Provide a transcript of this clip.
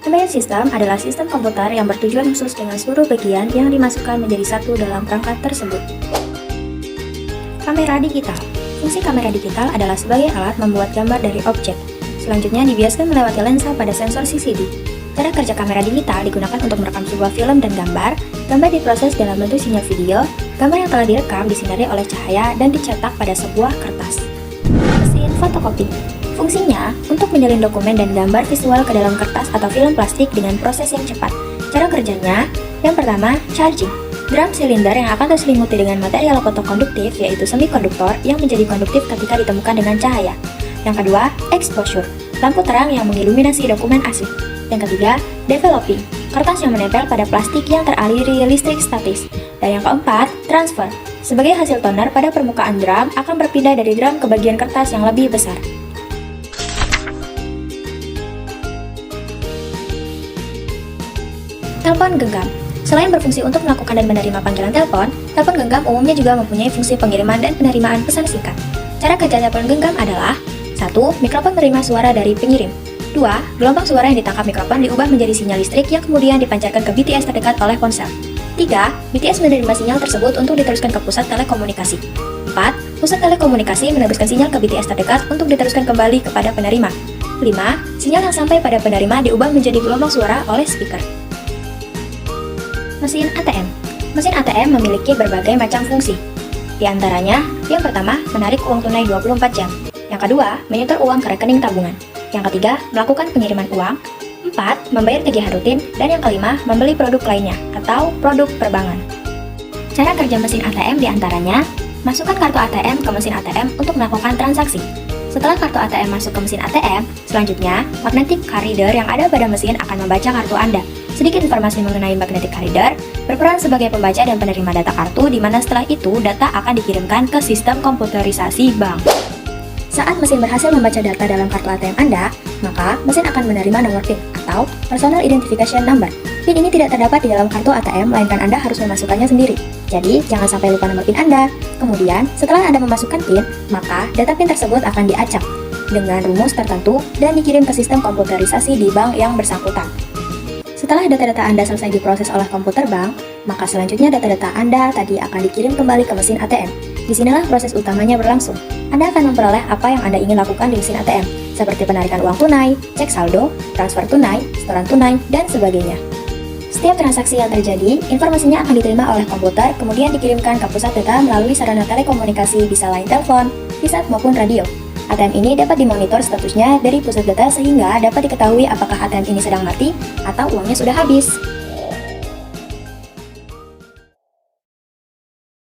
Embedded System adalah sistem komputer yang bertujuan khusus dengan seluruh bagian yang dimasukkan menjadi satu dalam perangkat tersebut. Kamera digital. Fungsi kamera digital adalah sebagai alat membuat gambar dari objek. Selanjutnya dibiaskan melewati lensa pada sensor CCD. Cara kerja kamera digital digunakan untuk merekam sebuah film dan gambar. Gambar diproses dalam bentuk sinyal video. Gambar yang telah direkam disinari oleh cahaya dan dicetak pada sebuah kertas. Mesin fotokopi. Fungsinya untuk menyalin dokumen dan gambar visual ke dalam kertas atau film plastik dengan proses yang cepat. Cara kerjanya, yang pertama, charging. Drum silinder yang akan terselimuti dengan material fotokonduktif yaitu semikonduktor yang menjadi konduktif ketika ditemukan dengan cahaya. Yang kedua, exposure. Lampu terang yang mengiluminasi dokumen asli. Yang ketiga, developing. Kertas yang menempel pada plastik yang teraliri listrik statis. Dan yang keempat, transfer. Sebagai hasil toner pada permukaan drum akan berpindah dari drum ke bagian kertas yang lebih besar. Telepon genggam. Selain berfungsi untuk melakukan dan menerima panggilan telepon genggam umumnya juga mempunyai fungsi pengiriman dan penerimaan pesan singkat. Cara kerja telepon genggam adalah 1. Mikrofon menerima suara dari pengirim. 2. Gelombang suara yang ditangkap mikrofon diubah menjadi sinyal listrik yang kemudian dipancarkan ke BTS terdekat oleh ponsel. 3. BTS menerima sinyal tersebut untuk diteruskan ke pusat telekomunikasi. 4. Pusat telekomunikasi meneruskan sinyal ke BTS terdekat untuk diteruskan kembali kepada penerima. 5. Sinyal yang sampai pada penerima diubah menjadi gelombang suara oleh speaker. Mesin ATM. Mesin ATM memiliki berbagai macam fungsi. Di antaranya, yang pertama, menarik uang tunai 24 jam. Yang kedua, menyetor uang ke rekening tabungan. Yang ketiga, melakukan pengiriman uang. 4. Membayar tagihan rutin. Dan yang kelima, membeli produk lainnya atau produk perbankan. Cara kerja mesin ATM di antaranya, masukkan kartu ATM ke mesin ATM untuk melakukan transaksi. Setelah kartu ATM masuk ke mesin ATM, selanjutnya, magnetic card reader yang ada pada mesin akan membaca kartu Anda. Sedikit informasi mengenai magnetic card reader, berperan sebagai pembaca dan penerima data kartu, di mana setelah itu data akan dikirimkan ke sistem komputerisasi bank. Saat mesin berhasil membaca data dalam kartu ATM Anda, maka mesin akan menerima nomor PIN atau Personal Identification Number. PIN ini tidak terdapat di dalam kartu ATM, melainkan Anda harus memasukkannya sendiri. Jadi, jangan sampai lupa nomor PIN Anda. Kemudian, setelah Anda memasukkan PIN, maka data PIN tersebut akan diacak dengan rumus tertentu dan dikirim ke sistem komputerisasi di bank yang bersangkutan. Setelah data-data Anda selesai diproses oleh komputer bank, maka selanjutnya data-data Anda tadi akan dikirim kembali ke mesin ATM. Disinilah proses utamanya berlangsung. Anda akan memperoleh apa yang Anda ingin lakukan di mesin ATM, seperti penarikan uang tunai, cek saldo, transfer tunai, setoran tunai, dan sebagainya. Setiap transaksi yang terjadi, informasinya akan diterima oleh komputer, kemudian dikirimkan ke pusat data melalui sarana telekomunikasi bisa line telepon, visat maupun radio. ATM ini dapat dimonitor statusnya dari pusat data sehingga dapat diketahui apakah ATM ini sedang mati atau uangnya sudah habis.